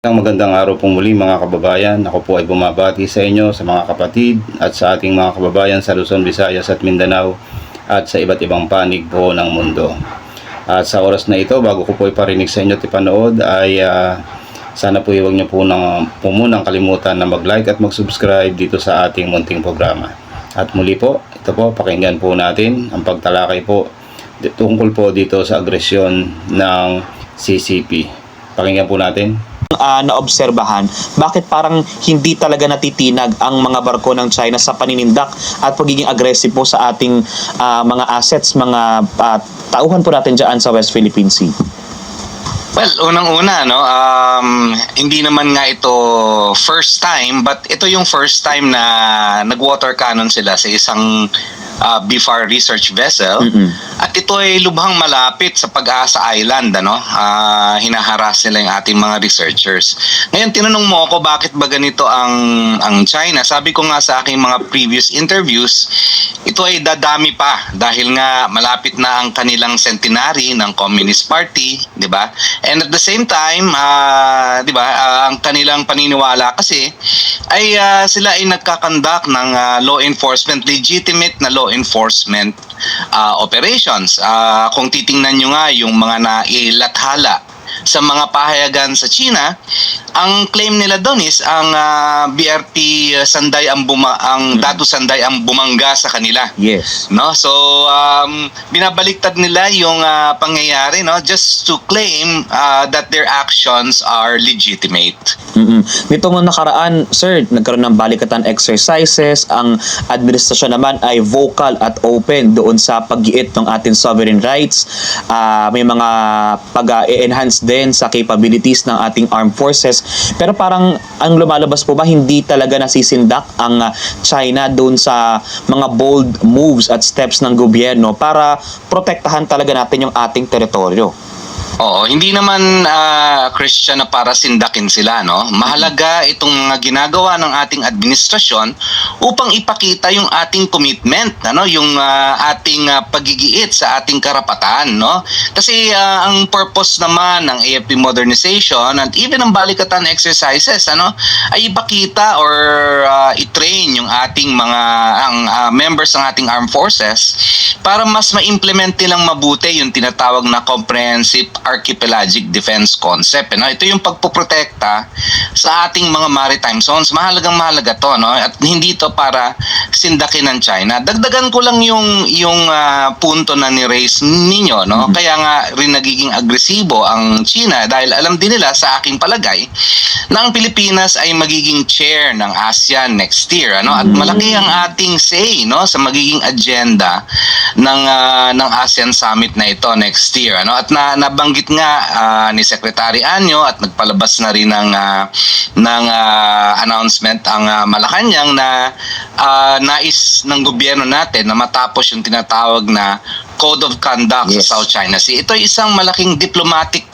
Magandang araw po muli mga kababayan. Ako po ay bumabati sa inyo, sa mga kapatid at sa ating mga kababayan sa Luzon, Visayas at Mindanao at sa iba't ibang panig po ng mundo. At sa oras na ito, bago ko po iparinig sa inyo at ipanood ay sana po huwag niyo po munang kalimutan na mag-like at mag-subscribe dito sa ating munting programa. At muli po, ito po, pakinggan po natin ang pagtalakay po tungkol po dito sa agresyon ng CCP. Pakinggan po natin. Naobserbahan, bakit parang hindi talaga natitinag ang mga barko ng China sa paninindak at pagiging aggressive po sa ating mga assets, mga tauhan po natin dyan sa West Philippine Sea? Well, unang-una, no, hindi naman nga ito first time, but ito yung first time na nag-water cannon sila sa isang BFAR research vessel. At ito ay lubhang malapit sa Pag-asa Island, ano? Hinaharas nila yung ating mga researchers. Ngayon, tinanong mo ako bakit ba ganito ang China. Sabi ko nga sa aking mga previous interviews, ito ay dadami pa dahil nga malapit na ang kanilang centenary ng Communist Party, 'di ba? And at the same time, 'di ba, ang kanilang paniniwala kasi ay sila ay nagkakandak ng law enforcement, legitimate na law enforcement operations. Kung titingnan nyo nga yung mga nailathala sa mga pahayagan sa China, ang claim nila doon is ang BRP Sanday ang Datu Sanday ang bumangga sa kanila. Yes. No? So binabaliktad nila yung pangyayari, no, just to claim that their actions are legitimate. Nitong nakaraan, sir, nagkaroon ng balikatan exercises. Ang administrasyon naman ay vocal at open doon sa pag-iit ng ating sovereign rights. May mga pag-enhance din sa capabilities ng ating armed forces. Pero parang ang lumalabas po ba, hindi talaga nasisindak ang China doon sa mga bold moves at steps ng gobyerno para protektahan talaga natin yung ating teritoryo? Oo, hindi naman Christian na para sindakin sila, no? Mahalaga itong mga ginagawa ng ating administrasyon upang ipakita yung ating commitment, ano, yung ating pagigiit sa ating karapatan, no? Kasi ang purpose naman ng AFP modernization at even ang balikatan exercises, ano, ay ipakita or i-train yung ating mga members ng ating armed forces para mas ma-implement nilang mabuti yung tinatawag na comprehensive archipelagic defense concept. No? Ito yung pagpoprotekta sa ating mga maritime zones. Mahalagang-mahalaga to, no? At hindi to para sindakin ng China. Dagdagan ko lang yung punto na ni-raise ninyo, no? Kaya nga rin nagiging agresibo ang China dahil alam din nila sa aking palagay na ang Pilipinas ay magiging chair ng ASEAN next year, ano? At malaki ang ating say, no, sa magiging agenda ng ASEAN Summit na ito next year, ano? At nabanggit nga ni Secretary Anyo at nagpalabas na rin ng announcement ang Malacanang na nais ng gobyerno natin na matapos yung tinatawag na Code of Conduct sa South China Sea. Ito ay isang malaking diplomatic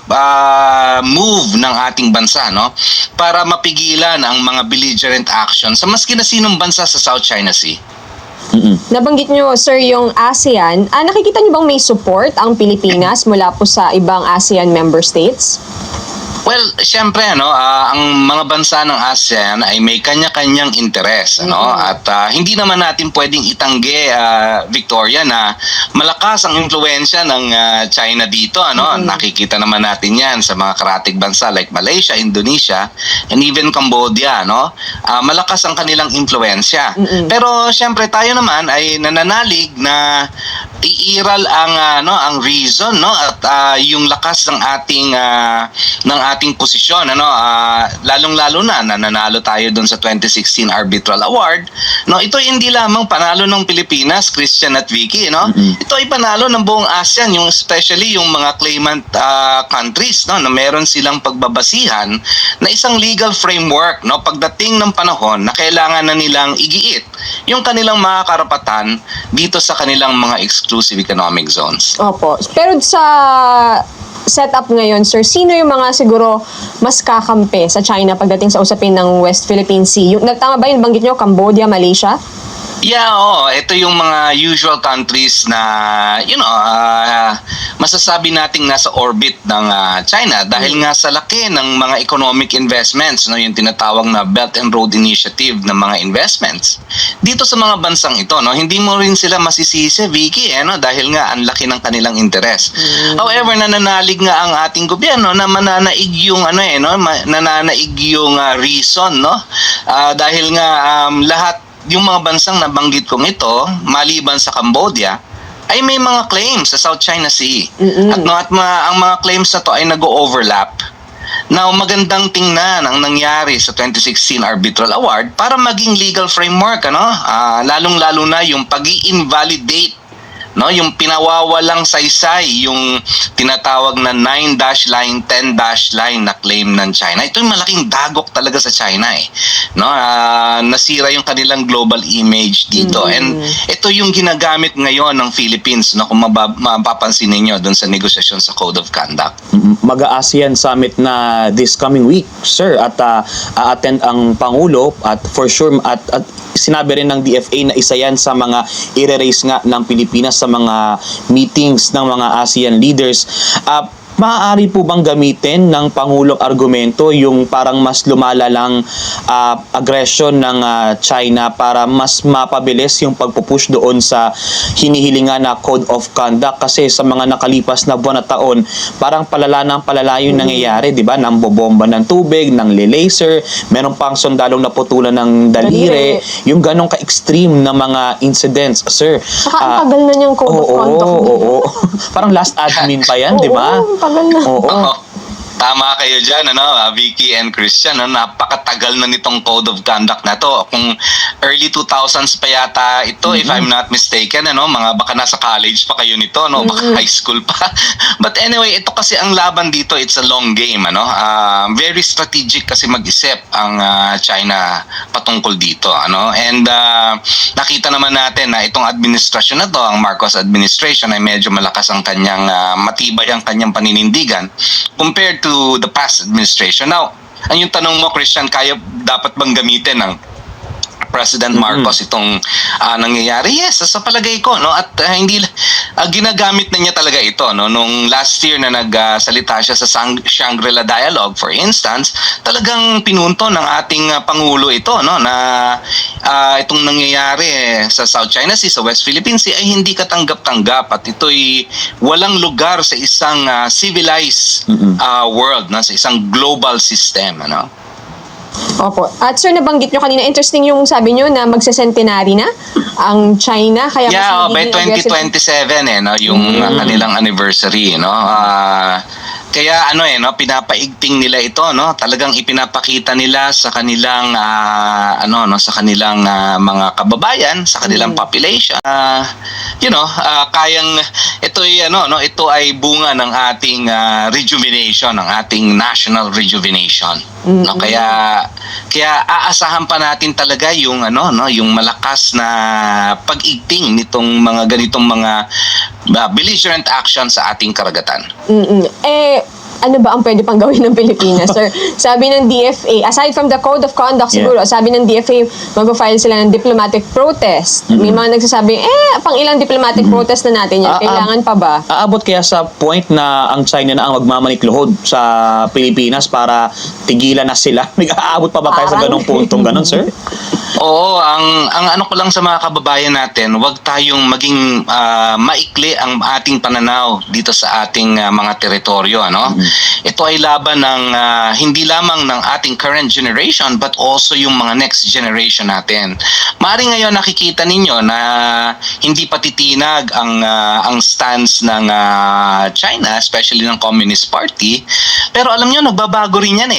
move ng ating bansa, no, para mapigilan ang mga belligerent action sa maski na sinong bansa sa South China Sea. Nabanggit nyo, sir, yung ASEAN. Nakikita nyo bang may support ang Pilipinas mula po sa ibang ASEAN member states? Well, siyempre, ano, ang mga bansa ng ASEAN ay may kanya-kanyang interes, ano, at hindi naman natin pwedeng itanggi, Victoria, na malakas ang impluwensya ng China dito, ano. Nakikita naman natin 'yan sa mga karatig bansa like Malaysia, Indonesia, and even Cambodia, no. Malakas ang kanilang impluwensya. Pero siyempre tayo naman ay nananalig na iiral ang reason, no, at yung lakas ng ating posisyon, ano, lalong-lalo na nanalo tayo doon sa 2016 Arbitral Award, no. Ito hindi lamang panalo ng Pilipinas, Christian at Vicky, no. Ito ay panalo ng buong ASEAN, yung especially yung mga claimant countries, no, na meron silang pagbabasihan na isang legal framework, no, pagdating ng panahon na kailangan na nilang igiit yung kanilang mga karapatan dito sa kanilang mga exclusive economic zones. Opo. Pero sa setup ngayon, sir, sino yung mga siguro mas kakampi sa China pagdating sa usapin ng West Philippine Sea? Tama ba yung banggit nyo, Cambodia, Malaysia? Yeah, oo. Ito yung mga usual countries na, masasabi nating nasa orbit ng China dahil nga sa laki ng mga economic investments, no, yung tinatawag na Belt and Road Initiative ng mga investments. Dito sa mga bansang ito, no, hindi mo rin sila masisisi, Vicky, no, dahil nga ang laki ng kanilang interes. However, nananalig nga ang ating gobyerno na mananaig yung nananaig yung reason, no? Dahil nga lahat yung mga bansang nabanggit kong ito, maliban sa Cambodia, ay may mga claims sa South China Sea. Ang mga claims na to ay nag-overlap. Now, magandang tingnan ang nangyari sa 2016 Arbitral Award para maging legal framework, lalong-lalo na yung pag-i-invalidate, no, yung pinawawalang saysay, yung tinatawag na 9-line, 10-line na claim ng China. Ito yung malaking dagok talaga sa China no, nasira yung kanilang global image dito. And ito yung ginagamit ngayon ng Philippines, no, kung mapapansin niyo doon sa negosasyon sa Code of Conduct. Mag-ASEAN Summit na this coming week, sir, at a-attend ang Pangulo at for sure at sinabi rin ng DFA na isa yan sa mga i-raise nga ng Pilipinas sa mga meetings ng mga ASEAN leaders. Maaari po bang gamitin ng Pangulong argumento yung parang mas lumalalang aggression ng China para mas mapabilis yung pagpupush doon sa hinihilingan na Code of Conduct? Kasi sa mga nakalipas na buwan at taon, parang palala ng palala yung nangyayari, di ba? Nang bobomba ng tubig, ng laser, meron pang sundalong naputulan ng daliri, yung ganong ka-extreme na mga incidents, sir. Saka ang tagal na niyang Code of Conduct. Oo. Parang last admin pa yan, di ba? Tagal na. Oo. Tama kayo dyan, Vicky and Christian. Napakatagal na nitong Code of Conduct na to. Kung early 2000s pa yata ito, if I'm not mistaken, baka nasa college pa kayo nito, baka high school pa. But anyway, ito kasi ang laban dito, it's a long game. Very strategic kasi mag-isip ang China patungkol dito. And nakita naman natin na itong administrasyon na to, ang Marcos administration, ay medyo malakas ang kanyang, matibay ang kanyang paninindigan compared to the past administration. Now, ang yung tanong mo, Christian, dapat bang gamitin ng President Marcos itong nangyayari? Yes, sa palagay ko, at hindi ginagamit na niya talaga ito, nung last year na nagsalita siya sa Shangri-La Dialogue, for instance, talagang pinunto ng ating pangulo ito, na itong nangyayari sa South China Sea, sa West Philippine Sea ay hindi katanggap-tanggap at ito'y walang lugar sa isang civilized world, sa isang global system, Opo. At sir, nabanggit nyo kanina, interesting yung sabi nyo na magse-centenary na ang China. Kaya yeah, mas by 2027 yung kanilang anniversary, Kaya pinapaigting nila ito, Talagang ipinapakita nila sa kanilang sa kanilang mga kababayan, sa kanilang population. Kayang ito ay bunga ng ating rejuvenation, ng ating national rejuvenation. Kaya aasahan pa natin talaga yung yung malakas na pag-igting nitong mga ganitong mga belligerent action sa ating karagatan. Ano ba ang pwede pang gawin ng Pilipinas, sir? Sabi ng DFA, aside from the Code of Conduct siguro, sabi ng DFA, mag-file sila ng diplomatic protest. May mga nagsasabi, pang ilang diplomatic protest na natin yan? Kailangan pa ba? Aabot kaya sa point na ang China na ang magmamanikluhod sa Pilipinas para tigilan na sila? May aabot pa ba tayo sa ganong puntong ganon, sir? Oo, ang ano ko lang sa mga kababayan natin, huwag tayong maging maikli ang ating pananaw dito sa ating mga teritoryo, Ito ay laban ng hindi lamang ng ating current generation but also yung mga next generation natin. Maaaring ngayon nakikita ninyo na hindi patitinag ang stance ng China, especially ng Communist Party, pero alam nyo, nagbabago rin yan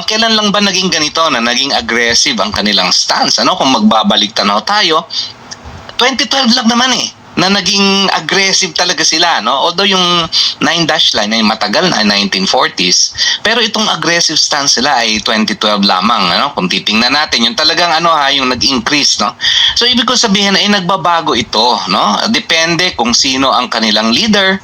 kailan lang ba naging ganito na naging aggressive ang kanilang stance? Kung magbabalik tanaw tayo, 2012 lang naman na naging aggressive talaga sila, no? Although yung 9-dash line ay matagal na, 1940s, pero itong aggressive stance sila ay 2012 lamang, ano? Kung titingnan natin, yung talagang yung nag-increase, no? So ibig ko sabihin ay nagbabago ito, no? Depende kung sino ang kanilang leader,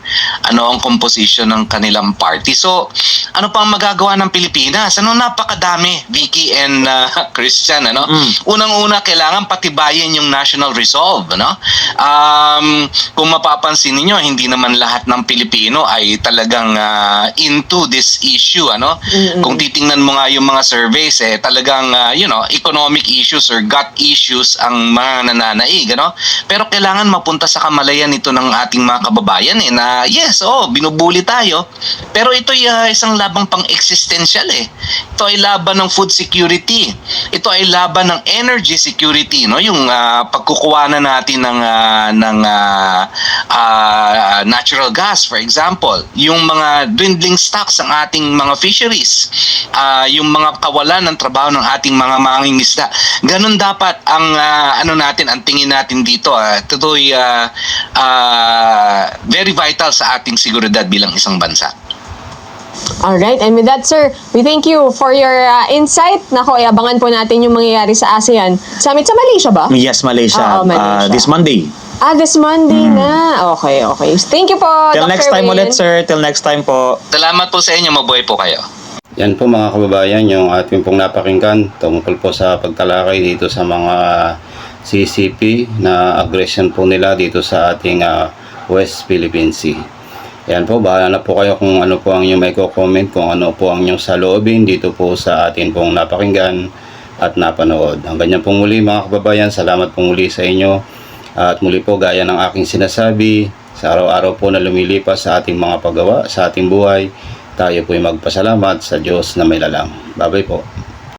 ano ang composition ng kanilang party. So ano pa ang magagawa ng Pilipinas? Napakadami, Vicky and Christian, ano? Unang-una, kailangan patibayin yung national resolve, no? Kung mapapansin niyo, hindi naman lahat ng Pilipino ay talagang into this issue, ano? Kung titingnan mo nga yung mga surveys, talagang economic issues or gut issues ang mga nananaig, ano? Pero kailangan mapunta sa kamalayan ito ng ating mga kababayan na yes, binubuli tayo, pero ito ay isang labang pang-existential Ito ay laban ng food security. Ito ay laban ng energy security, no? Yung pagkukuha na natin ng natural gas, for example, yung mga dwindling stocks ng ating mga fisheries, yung mga kawalan ng trabaho ng ating mga mangingisda. Ganun dapat ang ang tingin natin dito. Ito'y very vital sa ating seguridad bilang isang bansa. Alright, and with that, sir, we thank you for your insight. Nako, abangan po natin yung mangyayari sa ASEAN Summit sa Malaysia ba? Yes, Malaysia. Oo, Malaysia. This Monday. This Monday na. Okay. Thank you po, Till Dr. next time Wayne. ulit, sir. Till next time po. Salamat po sa inyo. Mabuhay po kayo. Yan po mga kababayan, yung ating pong napakinggan tungkol po sa pagtalakay dito sa mga CCP na aggression po nila dito sa ating West Philippine Sea. Yan po, bahala na po kayo kung ano po ang inyong may comment, kung ano po ang inyong saloobin dito po sa atin pong napakinggan at napanood. Hanggang yan pong muli mga kababayan, salamat pong muli sa inyo. At muli po, gaya ng aking sinasabi, sa araw-araw po na lumilipas sa ating mga paggawa, sa ating buhay, tayo po'y magpasalamat sa Diyos na may lalang. Bye-bye po.